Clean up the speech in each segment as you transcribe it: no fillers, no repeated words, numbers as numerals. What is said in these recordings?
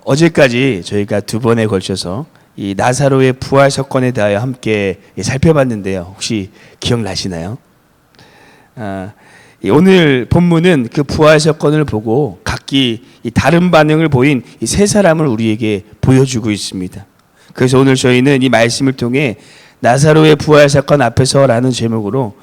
어제까지 저희가 두 번에 걸쳐서 이 나사로의 부활 사건에 대하여 함께 살펴봤는데요. 혹시 기억나시나요? 오늘 본문은 그 부활 사건을 보고 각기 다른 반응을 보인 이 세 사람을 우리에게 보여주고 있습니다. 그래서 오늘 저희는 이 말씀을 통해 나사로의 부활 사건 앞에서라는 제목으로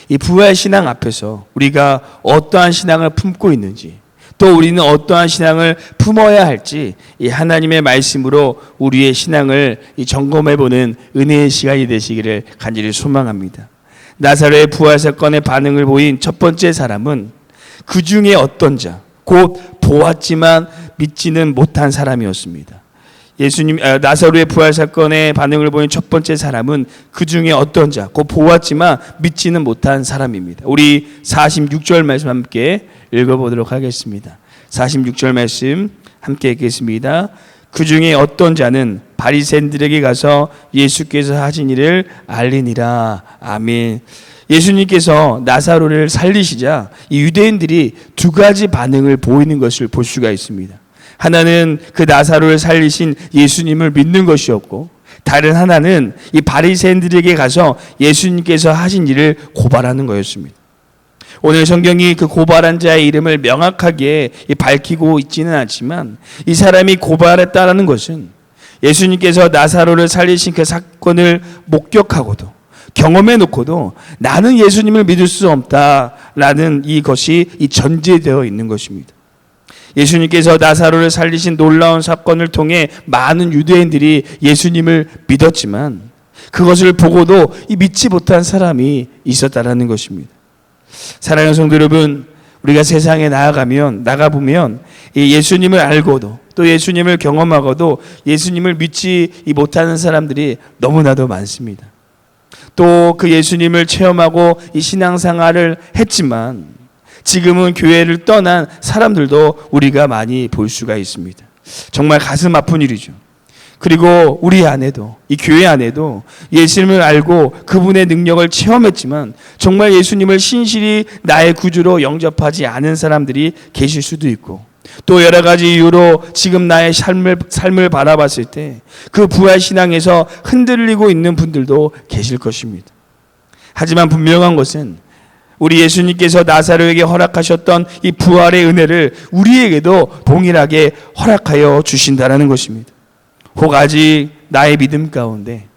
이 부활 신앙 앞에서 우리가 어떠한 신앙을 품고 있는지, 또 우리는 어떠한 신앙을 품어야 할지 이 하나님의 말씀으로 우리의 신앙을 점검해보는 은혜의 시간이 되시기를 간절히 소망합니다. 나사로의 부활 사건의 반응을 보인 첫 번째 사람은 그 중에 어떤 자, 곧 보았지만 믿지는 못한 사람이었습니다. 나사로의 부활 사건의 반응을 보인 첫 번째 사람은 그 중에 어떤 자, 곧 보았지만 믿지는 못한 사람입니다. 우리 46절 말씀 함께 읽어보도록 하겠습니다. 46절 말씀 함께 읽겠습니다. 그 중에 어떤 자는 바리새인들에게 가서 예수께서 하신 일을 알리니라. 아멘. 예수님께서 나사로를 살리시자 이 유대인들이 두 가지 반응을 보이는 것을 볼 수가 있습니다. 하나는 그 나사로를 살리신 예수님을 믿는 것이었고, 다른 하나는 이 바리새인들에게 가서 예수님께서 하신 일을 고발하는 거였습니다. 오늘 성경이 그 고발한 자의 이름을 명확하게 밝히고 있지는 않지만, 이 사람이 고발했다라는 것은 예수님께서 나사로를 살리신 그 사건을 목격하고도 경험해 놓고도 나는 예수님을 믿을 수 없다라는 이것이 전제되어 있는 것입니다. 예수님께서 나사로를 살리신 놀라운 사건을 통해 많은 유대인들이 예수님을 믿었지만 그것을 보고도 믿지 못한 사람이 있었다라는 것입니다. 사랑하는 성도 여러분, 우리가 세상에 나가보면 예수님을 알고도 또 예수님을 경험하고도 예수님을 믿지 못하는 사람들이 너무나도 많습니다. 또 그 예수님을 체험하고 이 신앙생활을 했지만 지금은 교회를 떠난 사람들도 우리가 많이 볼 수가 있습니다. 정말 가슴 아픈 일이죠. 그리고 우리 안에도, 이 교회 안에도 예수님을 알고 그분의 능력을 체험했지만 정말 예수님을 신실히 나의 구주로 영접하지 않은 사람들이 계실 수도 있고, 또 여러 가지 이유로 지금 나의 삶을 바라봤을 때 그 부활 신앙에서 흔들리고 있는 분들도 계실 것입니다. 하지만 분명한 것은 우리 예수님께서 나사로에게 허락하셨던 이 부활의 은혜를 우리에게도 동일하게 허락하여 주신다라는 것입니다. 혹 아직 나의 믿음 가운데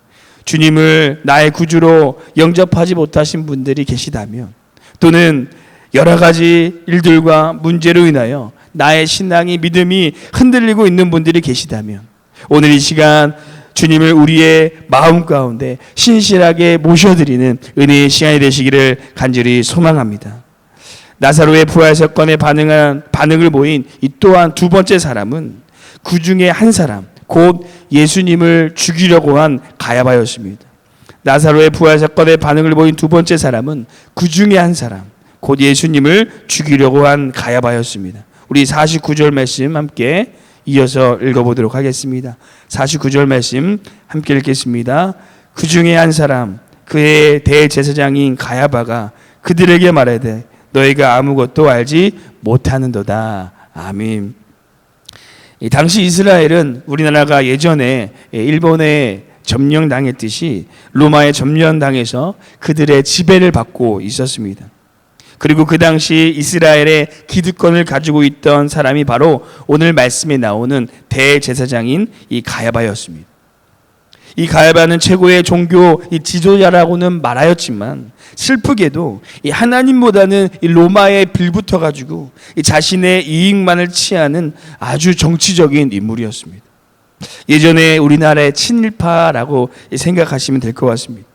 주님을 나의 구주로 영접하지 못하신 분들이 계시다면, 또는 여러 가지 일들과 문제로 인하여 나의 신앙이 믿음이 흔들리고 있는 분들이 계시다면 오늘 이 시간 주님을 우리의 마음 가운데 신실하게 모셔드리는 은혜의 시간이 되시기를 간절히 소망합니다. 나사로의 부활 사건에 반응을 보인 이 또한 두 번째 사람은 그 중에 한 사람, 곧 예수님을 죽이려고 한 가야바였습니다. 나사로의 부활 사건에 반응을 보인 두 번째 사람은 그 중에 한 사람, 곧 예수님을 죽이려고 한 가야바였습니다. 우리 49절 말씀 함께 이어서 읽어보도록 하겠습니다. 49절 말씀 함께 읽겠습니다. 그 중에 한 사람, 그의 대제사장인 가야바가 그들에게 말하되 너희가 아무것도 알지 못하는도다. 아멘. 당시 이스라엘은 우리나라가 예전에 일본에 점령당했듯이 로마에 점령당해서 그들의 지배를 받고 있었습니다. 그리고 그 당시 이스라엘의 기득권을 가지고 있던 사람이 바로 오늘 말씀에 나오는 대제사장인 이 가야바였습니다. 이 가야바는 최고의 종교 지도자라고는 말하였지만 슬프게도 이 하나님보다는 이 로마에 빌붙어 가지고 이 자신의 이익만을 취하는 아주 정치적인 인물이었습니다. 예전에 우리나라의 친일파라고 생각하시면 될 것 같습니다.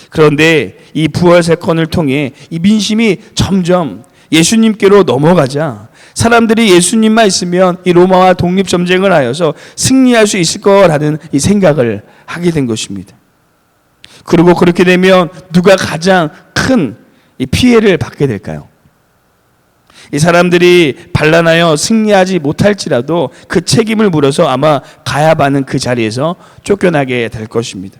그런데 이 부활 사건을 통해 이 민심이 점점 예수님께로 넘어가자 사람들이 예수님만 있으면 이 로마와 독립전쟁을 하여서 승리할 수 있을 거라는 이 생각을 하게 된 것입니다. 그리고 그렇게 되면 누가 가장 큰 이 피해를 받게 될까요? 이 사람들이 반란하여 승리하지 못할지라도 그 책임을 물어서 아마 가야바는 그 자리에서 쫓겨나게 될 것입니다.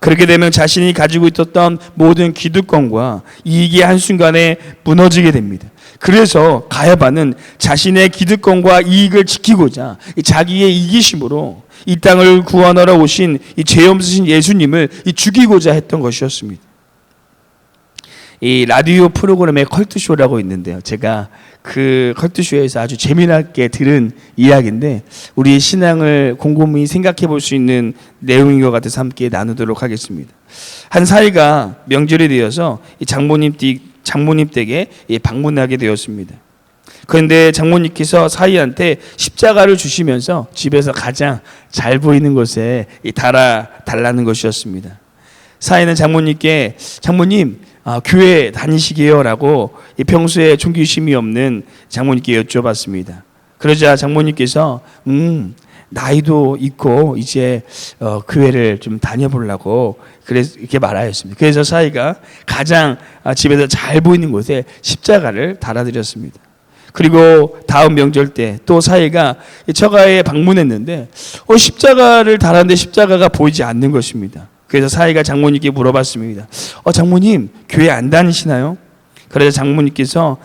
그렇게 되면 자신이 가지고 있었던 모든 기득권과 이익이 한순간에 무너지게 됩니다. 그래서 가야바는 자신의 기득권과 이익을 지키고자 자기의 이기심으로 이 땅을 구원하러 오신 이 죄 없으신 예수님을 죽이고자 했던 것이었습니다. 이 라디오 프로그램에 컬투쇼라고 있는데요. 제가 그 컬투쇼에서 아주 재미나게 들은 이야기인데 우리의 신앙을 곰곰이 생각해 볼 수 있는 내용인 것 같아서 함께 나누도록 하겠습니다. 한 사이가 명절이 되어서 이 장모님 댁에 방문하게 되었습니다. 그런데 장모님께서 사이한테 십자가를 주시면서 집에서 가장 잘 보이는 곳에 달라는 것이었습니다. 사이는 장모님께 장모님 교회 다니시게요? 라고 평소에 존귀심이 없는 장모님께 여쭤봤습니다. 그러자 장모님께서 나이도 있고 이제 교회를 좀 다녀보려고 이렇게 말하였습니다. 그래서 사이가 가장 집에서 잘 보이는 곳에 십자가를 달아드렸습니다. 그리고 다음 명절 때 또 사이가 처가에 방문했는데 십자가를 달았는데 십자가가 보이지 않는 것입니다. 그래서 사이가 장모님께 물어봤습니다. 장모님 교회 안 다니시나요? 그래서 장모님께서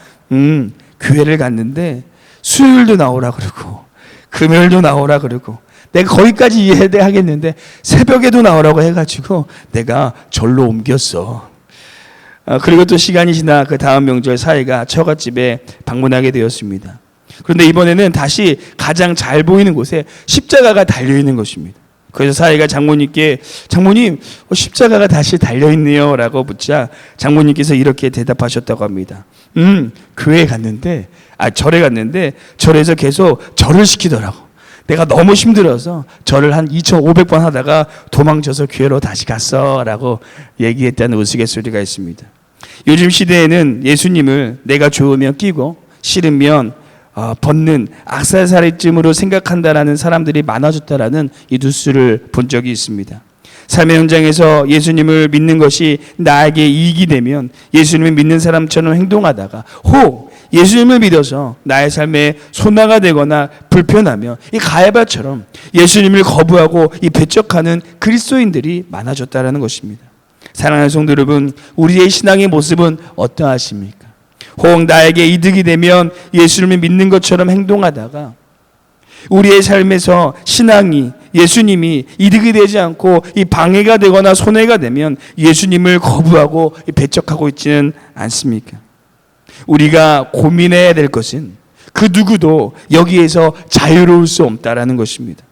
교회를 갔는데 수요일도 나오라 그러고 금요일도 나오라 그러고 내가 거기까지 이해하겠는데 새벽에도 나오라고 해가지고 내가 절로 옮겼어. 그리고 또 시간이 지나 그 다음 명절 사이가 처갓집에 방문하게 되었습니다. 그런데 이번에는 다시 가장 잘 보이는 곳에 십자가가 달려있는 것입니다. 그래서 사이가 장모님께 장모님 십자가가 다시 달려있네요 라고 묻자 장모님께서 이렇게 대답하셨다고 합니다. 교회에 갔는데 절에 갔는데 절에서 계속 절을 시키더라고. 내가 너무 힘들어서 절을 한 2,500번 하다가 도망쳐서 교회로 다시 갔어 라고 얘기했다는 우스갯소리가 있습니다. 요즘 시대에는 예수님을 내가 좋으면 끼고 싫으면 벗는 악살사리쯤으로 생각한다라는 사람들이 많아졌다라는 이 뉴스를 본 적이 있습니다. 삶의 현장에서 예수님을 믿는 것이 나에게 이익이 되면 예수님을 믿는 사람처럼 행동하다가 예수님을 믿어서 나의 삶에 소나가 되거나 불편하며 이 가야바처럼 예수님을 거부하고 이 배척하는 그리스도인들이 많아졌다라는 것입니다. 사랑하는 성도 여러분, 우리의 신앙의 모습은 어떠하십니까? 혹 나에게 이득이 되면 예수님을 믿는 것처럼 행동하다가 우리의 삶에서 신앙이 예수님이 이득이 되지 않고 이 방해가 되거나 손해가 되면 예수님을 거부하고 배척하고 있지는 않습니까? 우리가 고민해야 될 것은 그 누구도 여기에서 자유로울 수 없다라는 것입니다.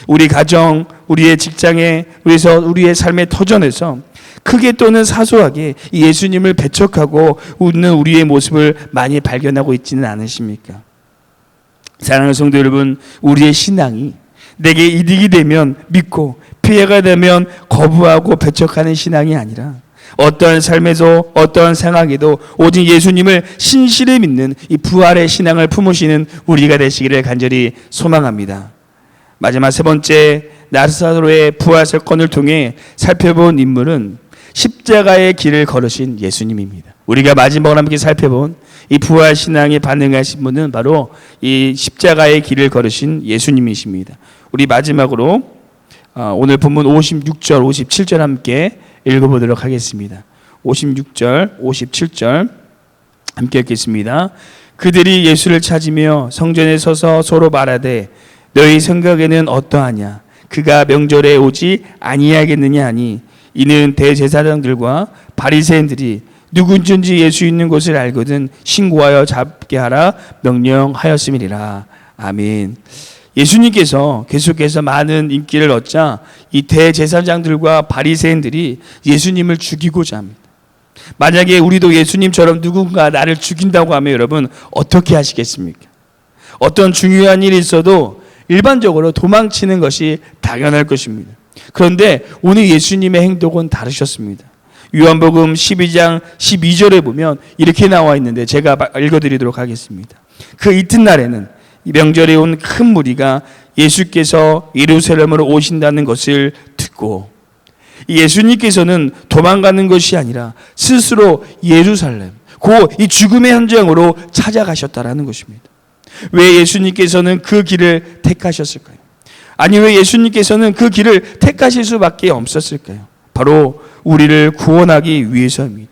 우리 가정, 우리의 직장에, 우리의 삶의 터전에서 크게 또는 사소하게 예수님을 배척하고 웃는 우리의 모습을 많이 발견하고 있지는 않으십니까? 사랑하는 성도 여러분, 우리의 신앙이 내게 이득이 되면 믿고 피해가 되면 거부하고 배척하는 신앙이 아니라 어떠한 삶에서 어떠한 상황에도 오직 예수님을 신실히 믿는 이 부활의 신앙을 품으시는 우리가 되시기를 간절히 소망합니다. 마지막 세 번째, 나사로의 부활 사건을 통해 살펴본 인물은 십자가의 길을 걸으신 예수님입니다. 우리가 마지막으로 함께 살펴본 이 부활 신앙에 반응하신 분은 바로 이 십자가의 길을 걸으신 예수님이십니다. 우리 마지막으로 오늘 본문 56절, 57절 함께 읽어보도록 하겠습니다. 56절, 57절 함께 읽겠습니다. 그들이 예수를 찾으며 성전에 서서 서로 말하되 너희 생각에는 어떠하냐? 그가 명절에 오지 아니하겠느냐 하니 이는 대제사장들과 바리새인들이 누군지 예수 있는 곳을 알거든 신고하여 잡게 하라 명령하였음이니라. 아멘. 예수님께서 계속해서 많은 인기를 얻자 이 대제사장들과 바리새인들이 예수님을 죽이고자 합니다. 만약에 우리도 예수님처럼 누군가 나를 죽인다고 하면 여러분 어떻게 하시겠습니까? 어떤 중요한 일이 있어도 일반적으로 도망치는 것이 당연할 것입니다. 그런데 오늘 예수님의 행동은 다르셨습니다. 요한복음 12장 12절에 보면 이렇게 나와 있는데 제가 읽어드리도록 하겠습니다. 그 이튿날에는 명절에 온 큰 무리가 예수께서 예루살렘으로 오신다는 것을 듣고 예수님께서는 도망가는 것이 아니라 스스로 예루살렘, 이 죽음의 현장으로 찾아가셨다라는 것입니다. 왜 예수님께서는 그 길을 택하셨을까요? 아니 왜 예수님께서는 그 길을 택하실 수밖에 없었을까요? 바로 우리를 구원하기 위해서입니다.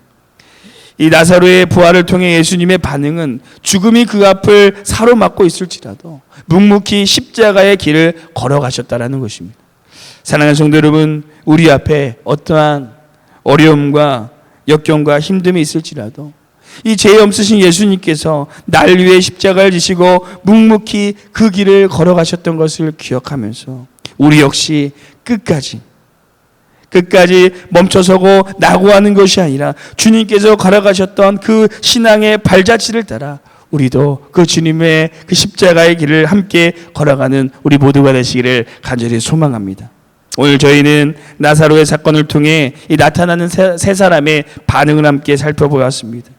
이 나사로의 부활을 통해 예수님의 반응은 죽음이 그 앞을 사로막고 있을지라도 묵묵히 십자가의 길을 걸어가셨다라는 것입니다. 사랑하는 성도 여러분, 우리 앞에 어떠한 어려움과 역경과 힘듦이 있을지라도 이 죄 없으신 예수님께서 날 위해 십자가를 지시고 묵묵히 그 길을 걸어가셨던 것을 기억하면서 우리 역시 끝까지 멈춰서고 낙오하는 것이 아니라 주님께서 걸어가셨던 그 신앙의 발자취를 따라 우리도 그 주님의 그 십자가의 길을 함께 걸어가는 우리 모두가 되시기를 간절히 소망합니다. 오늘 저희는 나사로의 사건을 통해 이 나타나는 세 사람의 반응을 함께 살펴보았습니다.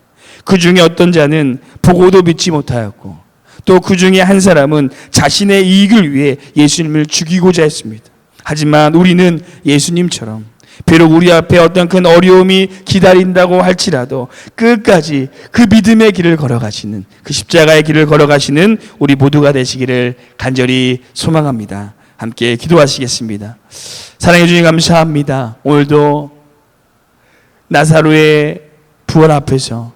그 중에 어떤 자는 보고도 믿지 못하였고 또 그 중에 한 사람은 자신의 이익을 위해 예수님을 죽이고자 했습니다. 하지만 우리는 예수님처럼 비록 우리 앞에 어떤 큰 어려움이 기다린다고 할지라도 끝까지 그 믿음의 길을 걸어가시는, 그 십자가의 길을 걸어가시는 우리 모두가 되시기를 간절히 소망합니다. 함께 기도하시겠습니다. 사랑해 주님 감사합니다. 오늘도 나사로의 부활 앞에서,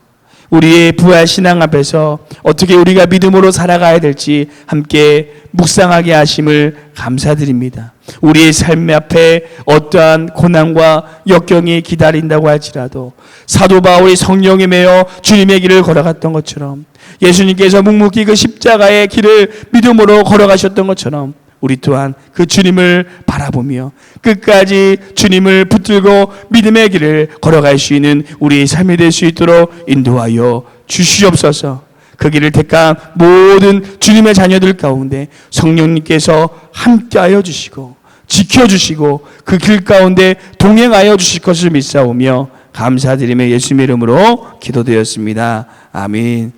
우리의 부활 신앙 앞에서 어떻게 우리가 믿음으로 살아가야 될지 함께 묵상하게 하심을 감사드립니다. 우리의 삶 앞에 어떠한 고난과 역경이 기다린다고 할지라도 사도 바울이 성령에 매여 주님의 길을 걸어갔던 것처럼, 예수님께서 묵묵히 그 십자가의 길을 믿음으로 걸어가셨던 것처럼 우리 또한 그 주님을 바라보며 끝까지 주님을 붙들고 믿음의 길을 걸어갈 수 있는 우리의 삶이 될 수 있도록 인도하여 주시옵소서. 그 길을 택한 모든 주님의 자녀들 가운데 성령님께서 함께하여 주시고 지켜주시고 그 길 가운데 동행하여 주실 것을 믿사오며 감사드리며 예수님의 이름으로 기도드렸습니다. 아멘.